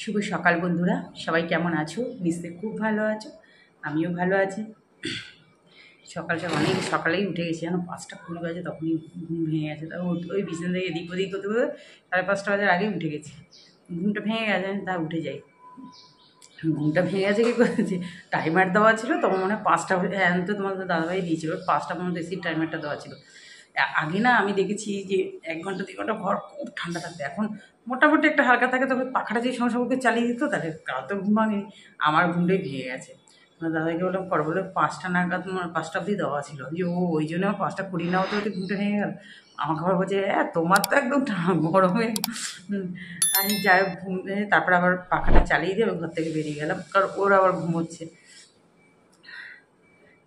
শুভ সকাল বন্ধুরা, সবাই কেমন আছো? নিশ্চয়ই খুব ভালো আছো, আমিও ভালো আছি। সকাল সকাল অনেক সকালেই উঠে গেছি, যেন 5:20 বাজে, তখনই ঘুম ভেঙে গেছে। তা ওই বিছানা থেকে এদিক ওদিক করতে করতে 5:30 বাজার আগেই উঠে গেছি। ঘুমটা ভেঙে গেছে, তা উঠে যাই। ঘুমটা ভেঙে গেছে কী করেছি, টাইমার দেওয়া ছিল, তখন মনে হয় 5টা, হ্যাঁ তো তোমাদের দাদাভাই দিয়েছিল 5টা পর্যন্ত এসি টাইমারটা দেওয়া ছিল। আগে না আমি দেখেছি যে 1 ঘন্টা 2 ঘন্টা ঘর খুব ঠান্ডা থাকতো, এখন মোটামুটি একটা হালকা থাকে, তবে পাখাটা যে সময় সবকে চালিয়ে দিত, তাহলে কাল তো ঘুম ভাঙেনি, আমার ঘুমটাই ভেঙে গেছে। আমার দাদাকে বললাম পর বলে 5টা নাগাদ, 5টা অবধি দেওয়া ছিল, যে ওই জন্য 5:20 না হতে হতে ঘুমটা ভেঙে গেল। আমাকে আবার বলছে হ্যাঁ তোমার তো একদম গরমে। আমি যাই হোক তারপরে আবার পাখাটা চালিয়ে দিয়ে আমি ঘর থেকে বেরিয়ে গেলাম, কারণ ওর আবার ঘুমোচ্ছে।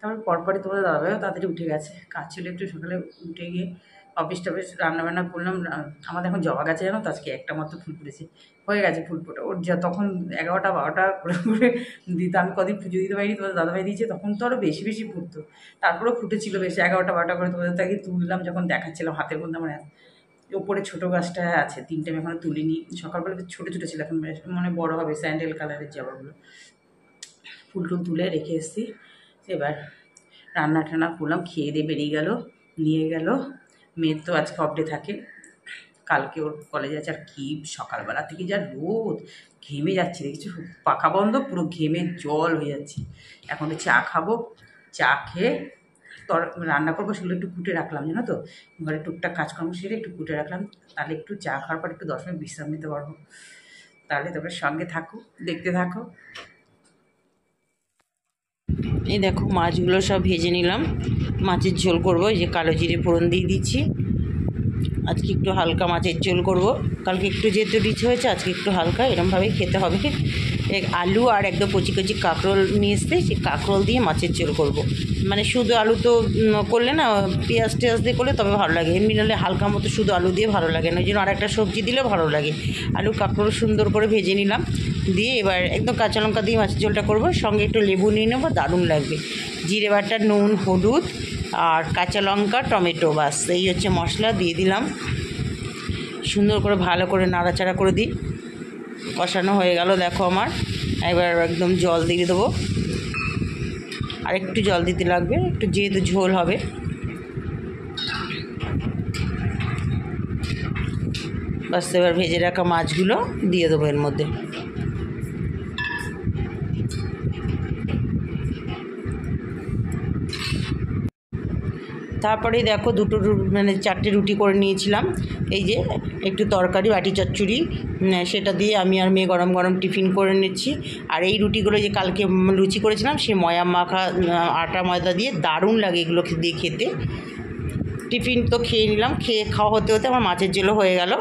তারপর পরপরই তোমাদের দাদাভাইও তাড়াতাড়ি উঠে গেছে, কাজ ছিল একটু সকালে, উঠে গিয়ে অফিস টফিস রান্নাবান্না করলাম। আমাদের এখন জবা গাছে জানো তো আজকে একটা মাত্র ফুল ফুটেছে, হয়ে গেছে ফুল ফোটা। ওর যা তখন 11টা 12টা করে করে দিত, আমি কদিন পুজো দিতে পারিনি, তোমাদের দাদাভাই দিয়েছে, তখন তো আরও বেশি বেশি ফুটতো। তারপরেও ফুটেছিল বেশি, 11টা 12টা করে। তোমাদের তাকে তুললাম যখন দেখাচ্ছিলাম হাতের মধ্যে আমার ওপরে ছোটো গাছটা আছে, 3টে আমি এখনও তুলিনি। সকালবেলা ছোটো ছোটো ছিল, এখন মানে বড়ো হবে, স্যান্ডেল কালারের জবাগুলো। ফুল টুল তুলে রেখে এসেছি। এবার রান্না টান্না করলাম, খেয়ে দিয়ে বেরিয়ে গেল, নিয়ে গেল। মেয়ের তো আজকে অফ ডে থাকে, কালকে ওর কলেজ আছে। আর কি সকালবেলা থেকে যা রোদ, ঘেমে যাচ্ছি, দেখছি পাখা বন্ধ, পুরো ঘেমে জল হয়ে যাচ্ছি। এখন চা খাবো, চা খেয়ে রান্না করবো, সেগুলো একটু কুটে রাখলাম, জানো তো, ঘরে টুকটাক কাজকর্ম সেরে একটু কুটে রাখলাম, তাহলে একটু চা খাওয়ার পর একটু 10 মিনিট বিশ্রাম নিতে পারবো। তাহলে তারপরে সঙ্গে থাকো, দেখতে থাকো। এই দেখো মাছগুলো সব ভেজে নিলাম, মাছের ঝোল করবো। এই যে কালো জিরে ফোড়ন দিয়ে দিচ্ছি। আজকে একটু হালকা মাছের ঝোল করব, কালকে একটু যেহেতু রিচ হয়েছে, আজকে একটু হালকা, এরমভাবেই খেতে হবে। আলু আর একদম কচি কচি কাঁকরোল নিয়ে এসছে, সেই কাঁকরোল দিয়ে মাছের ঝোল করব। মানে শুধু আলু তো করলে না, পেঁয়াজ টেয়াজ দিয়ে করলে তবে ভালো লাগে, এমনি নাহলে হালকা মতো শুধু আলু দিয়ে ভালো লাগে না, ওই জন্য আরেকটা সবজি দিলে ভালো লাগে। আলু কাঁকরোল সুন্দর করে ভেজে নিলাম, দিয়ে এবার একদম কাঁচা লঙ্কা দিয়ে মাছের ঝোলটা করব, সঙ্গে একটু লেবু নিয়ে নেবো, দারুণ লাগবে। জিরে বাটা, নুন, হলুদ আর কাঁচা লঙ্কা, টমেটো, বাস এই হচ্ছে মশলা, দিয়ে দিলাম। সুন্দর করে ভালো করে নাড়াচাড়া করে দিই। কষানো হয়ে গেল দেখো আমার, এবার একদম জল দিয়ে দেবো, আর একটু জল দিতে লাগবে, একটু যেহেতু ঝোল হবে। বাস এবার ভেজে রাখা মাছগুলো দিয়ে দেবো এর মধ্যে। তারপরেই দেখো দুটো মানে 4টে রুটি করে নিয়েছিলাম। এই যে একটু তরকারি, বাটি চচ্চড়ি, সেটা দিয়ে আমি আর মেয়ে গরম গরম টিফিন করে নিচ্ছি। আর এই রুটিগুলো যে কালকে লুচি করেছিলাম, সে ময়া মাখা আটা ময়দা দিয়ে দারুণ লাগে এগুলো দিয়ে খেতে। টিফিন তো খেয়ে নিলাম, খেয়ে খাওয়া হতে হতে আমার মাছের ঝোলও হয়ে গেল।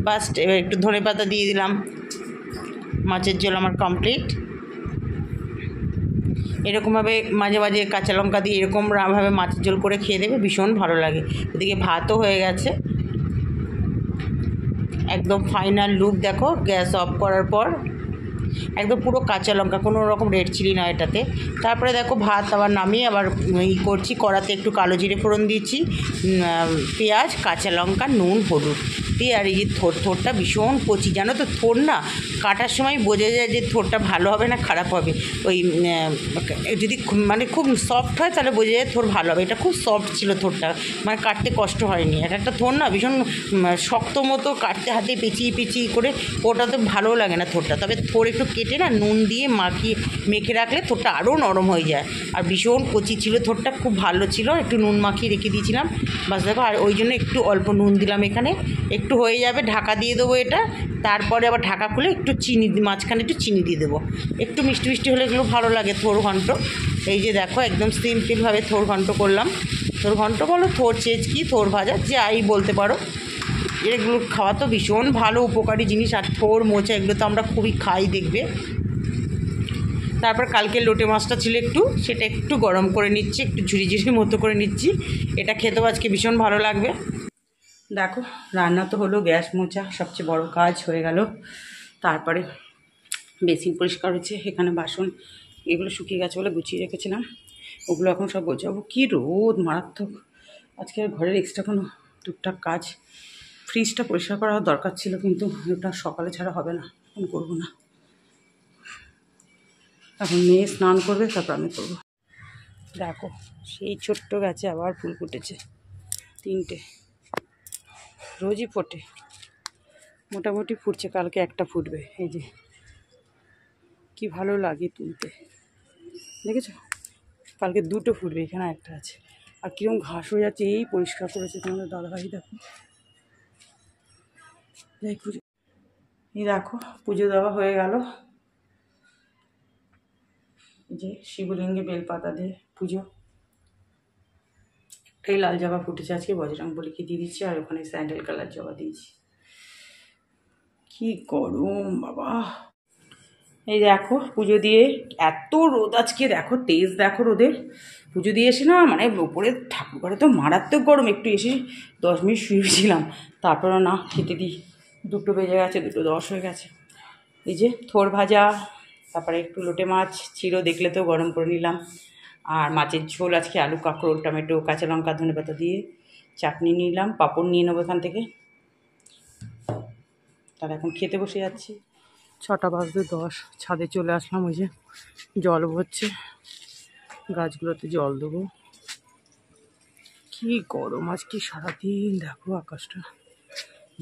বাস এবার একটু ধনেপাতা দিয়ে দিলাম, মাছের ঝোল আমার কমপ্লিট। এরকমভাবে মাঝে মাঝে কাঁচা লঙ্কা দিয়ে এরকমভাবে মাছের ঝোল করে খেয়ে দেবে, ভীষণ ভালো লাগে। ওদিকে ভাতও হয়ে গেছে। একদম ফাইনাল লুক দেখো, গ্যাস অফ করার পর একদম পুরো কাঁচা লঙ্কা, কোনো রকম রেড চিলি না এটাতে। তারপরে দেখো ভাত আবার নামিয়ে আবার করছি, কড়াতে একটু কালো জিরে ফোড়ন দিয়েছি, পেঁয়াজ, কাঁচা লঙ্কা, নুন, হলুদ দিয়ে, আর এই যে থোরটা ভীষণ কচি, জানো তো, থোর না কাটার সময় বোঝা যায় যে থোরটা ভালো হবে না খারাপ হবে। ওই যদি মানে খুব সফট হয় তাহলে বোঝা যায় থোর ভালো হবে। এটা খুব সফট ছিল থোরটা, মানে কাটতে কষ্ট হয়নি। একটা থোর না ভীষণ শক্ত মতো, কাটতে হাতে পেঁচিয়ে পেঁচিয়ে করে, ওটা তো ভালোও লাগে না থোরটা। তবে থোর একটু কেটে না নুন দিয়ে মেখে রাখলে থোরটা আরও নরম হয়ে যায়। আর ভীষণ কচি ছিল থোরটা, খুব ভালো ছিল, একটু নুন মাখিয়ে রেখে দিয়েছিলাম। বাস দেখো, আর ওই জন্য একটু অল্প নুন দিলাম এখানে, একটু হয়ে যাবে, ঢাকা দিয়ে দেবো এটা। তারপরে আবার ঢাকা খুলে একটু চিনি, মাঝখানে একটু চিনি দিয়ে দেবো, একটু মিষ্টি মিষ্টি হলে এগুলো ভালো লাগে থোর ঘন্ট। এই যে দেখো একদম সিম্পলভাবে থোর ঘন্ট করলাম। থোর ঘন্ট বলো, থোর চেচকি, থোর ভাজা, যাই বলতে পারো। এগুলো খাওয়া তো ভীষণ ভালো, উপকারী জিনিস। আর থোর মোচা এগুলো তো আমরা খুবই খাই, দেখবে। তারপর কালকে লোটে মাছটা ছিল একটু, সেটা একটু গরম করে নিচ্ছি, একটু ঝুরি ঝুরি মতো করে নিচ্ছি। এটা খেতেও আজকে ভীষণ ভালো লাগবে। দেখো রান্না তো হলো, গ্যাস মোছা সবচেয়ে বড় কাজ হয়ে গেল। তারপরে বেসিন পরিষ্কার হচ্ছে, এখানে বাসন এগুলো শুকিয়ে গেছে বলে গুছিয়ে রেখেছিলাম, ওগুলো এখন সব গোছাবো। কী রোদ মারাত্মক আজকে, ঘরের এক্সট্রা কোনো টুকটাক কাজ ফ্রিজটা পরিষ্কার করা দরকার ছিল, কিন্তু ওটা সকালে ছাড়া হবে না, এখন করবো না। এখন মেয়ে স্নান করবে, তারপর আমি করবো। দেখো সেই ছোট্ট গাছে আবার ফুল ফুটেছে, 3টে, রোজই ফোটে, মোটামুটি ফুটছে, কালকে একটা ফুটবে। এই যে কি ভালো লাগে তুলতে, দেখেছো? কালকে 2টো ফুটবে, এখানে একটা আছে। আর কিরকম ঘাস হয়ে যাচ্ছে, এই পরিষ্কার করেছে তোমাদের দাদাভাই, দেখো। যাই পুজো, এই দেখো পুজো দেওয়া হয়ে গেল। এই যে শিবলিঙ্গে বেলপাতা দিয়ে পুজো। একটাই লাল জবা ফুটেছে আজকে, বজরংবলীকে দিয়ে দিচ্ছি, আর ওখানে স্যান্ডেল কালার জবা দিয়েছি। কি গরম বাবা! এই দেখো পুজো দিয়ে, এত রোদ আজকে, দেখো তেজ দেখো রোদের। পুজো দিয়ে এসে না, মানে ওপরে ঠাকুর ঘরে তো মারাত্মক গরম। একটু এসে 10 মিনিট শুয়েছিলাম, তারপরে না খেতে দিই, 2টো বেজে গেছে, 2:10 হয়ে গেছে। এই যে থোর ভাজা, তারপরে একটু লোটে মাছ ছিল, দেখলে তো গরম করে নিলাম। আর মাছের ঝোল আজকে আলু, কাঁকরোল, টমেটো, কাঁচা লঙ্কা, ধনেপাতা দিয়ে চাটনি নিলাম, পাঁপড় নিয়ে নেবো এখান থেকে। তার এখন খেতে বসে যাচ্ছি। 6টা বাজতে 10, ছাদে চলে আসলাম। ওই যে জল ভরছে, গাছগুলোতে জল দেবো। কি গরম আজকে সারাদিন, দেখো আকাশটা।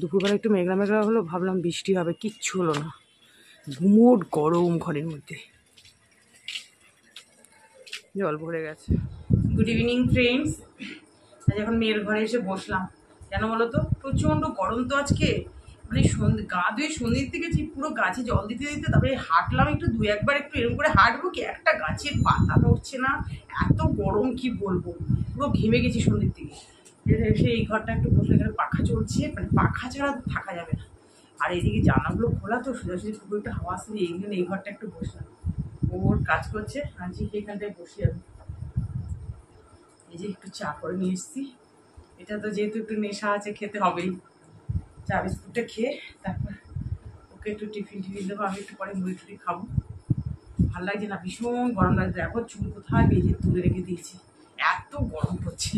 দুপুরবেলা একটু মেঘলা মেঘলা হলো, ভাবলাম বৃষ্টি হবে, কিচ্ছু হলো না। গুমোট গরম ঘরের মধ্যে, জল ভরে গেছে। Good evening friends. আজ এখন মেয়ের ঘরে এসে বসলাম, কেন বলো তো? প্রচণ্ড গরম তো আজকে, মানে গা ধুয়ে সন্ধ্যের থেকে পুরো গাছে জল দিতে দিতে, তারপরে হাঁটলাম একটু, 2-1 বার একটু এরকম করে হাঁটবো, কি একটা গাছের পাতা নড়ছে না, এত গরম কি বলবো, পুরো ঘেমে গেছি সন্ধ্যের থেকে। এসে এই ঘরটা একটু বসে, এখানে পাখা চলছে, মানে পাখা ছাড়া থাকা যাবে না। আর এদিকে জানাগুলো খোলা তো, সোজাসুজি পুরো একটু হাওয়া আসছে, এই জন্য এই ঘরটা একটু বসলাম। ওর কাজ করছে, আজকে এখানটায় বসে আমি। এই যে একটু চা করে নিয়ে এসেছি, এটা তো যেহেতু একটু নেশা আছে, খেতে হবেই। চা বিস্কুটটা খেয়ে তারপর ওকে একটু টিফিন দেবো, আমি একটু পরে মুড়ি টুড়ি খাবো। ভালো লাগছে না, ভীষণ গরম লাগছে। দেখো চুল কোথায় বেজে তুলে রেখে দিয়েছি, এত গরম পড়ছে।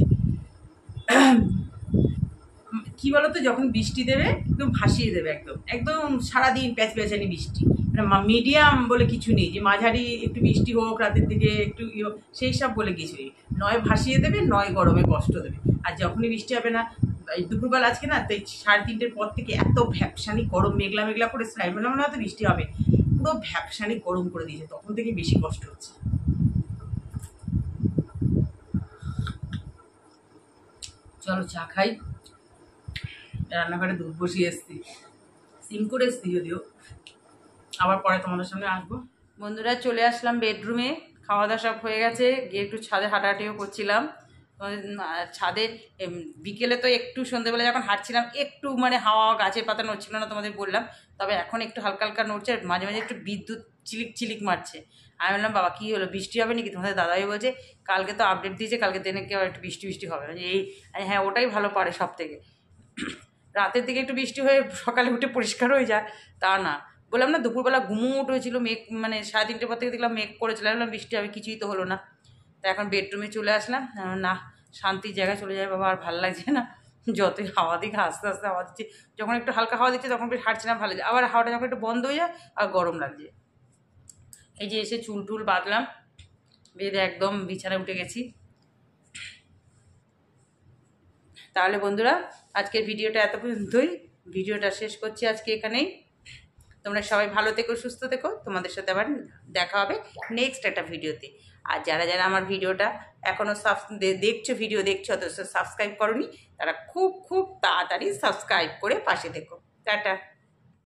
কি বলতো, যখন বৃষ্টি দেবে একদম ভাসিয়ে দেবে, একদম একদম সারাদিন প্যাচপ্যাচানি বৃষ্টি, মানে মিডিয়াম বলে কিছু নেই, যে মাঝারি একটু বৃষ্টি হোক, রাতের দিকে একটু সেই সব বলে কিছু নেই। নয় ভাসিয়ে দেবে, নয় গরমে কষ্ট দেবে। আর যখনই বৃষ্টি হবে না, এই দুপুরবেলা আজকে না, তাই 3:30-টের পর থেকে এত ভ্যাপসানি গরম, মেঘলা মেঘলা করে মনে মনে হয়তো বৃষ্টি হবে, পুরো ভ্যাপসানি গরম করে দিয়েছে, তখন থেকে বেশি কষ্ট হচ্ছে। চলো চা খাই। রান্নাঘরে দুধ বসিয়ে এসছি, সিম করে এসছি যদিও, আবার পরে তোমাদের সামনে আসবো। বন্ধুরা চলে আসলাম বেডরুমে, খাওয়া দাওয়া সব হয়ে গেছে, গিয়ে একটু ছাদে হাঁটাহাঁটিও করছিলাম। ছাদে বিকেলে তো একটু সন্ধ্যেবেলা যখন হাঁটছিলাম, একটু মানে হাওয়া, গাছের পাতা নড়ছিল না, তোমাদের বললাম। তবে এখন একটু হালকা হালকা নড়ছে, মাঝে মাঝে একটু বিদ্যুৎ চিলিক চিলিক মারছে। আমি বললাম বাবা কী হলো, বৃষ্টি হবে নাকি? তোমাদের দাদাই বলছে কালকে তো আপডেট দিয়েছে, কালকে দিনে কেউ একটু বৃষ্টি বৃষ্টি হবে না। এই হ্যাঁ, ওটাই ভালো পারে সব থেকে। রাতের দিকে একটু বৃষ্টি হয়ে সকালে উঠে পরিষ্কার হয়ে যায়, তা না। বললাম না দুপুরবেলা গুমুট হয়েছিল, মেঘ, মানে 3:30-টের পর থেকে দেখলাম মেঘ করেছিল, বললাম বৃষ্টি হবে, কিছুই তো হলো না। তা এখন বেডরুমে চলে আসলাম, না শান্তির জায়গায় চলে যায় বাবা, আর ভালো লাগছে না। যতই হাওয়া দিকে আস্তে আস্তে হাওয়া দিচ্ছে, যখন একটু হালকা হাওয়া দিচ্ছে তখন বেশ হাঁটছিলাম, ভালো যায়। আবার হাওয়াটা যখন একটু বন্ধ হয়ে যায় আর গরম লাগছে। এই যে এসে চুল টুল বাঁধলাম, বেঁধে একদম বিছানায় উঠে গেছি। তাহলে বন্ধুরা আজকের ভিডিওটা এত পর্যন্তই, ভিডিওটা শেষ করছি আজকে এখানেই। তোমরা সবাই ভালো থেকো, সুস্থ থেকো, তোমাদের সাথে আবার দেখা হবে নেক্সট একটা ভিডিওতে। আর যারা যারা আমার ভিডিওটা এখনও দেখছো, ভিডিও দেখছো অথচ সাবস্ক্রাইব করোনি, তারা খুব খুব তাড়াতাড়ি সাবস্ক্রাইব করে পাশে থেকো। টাটা।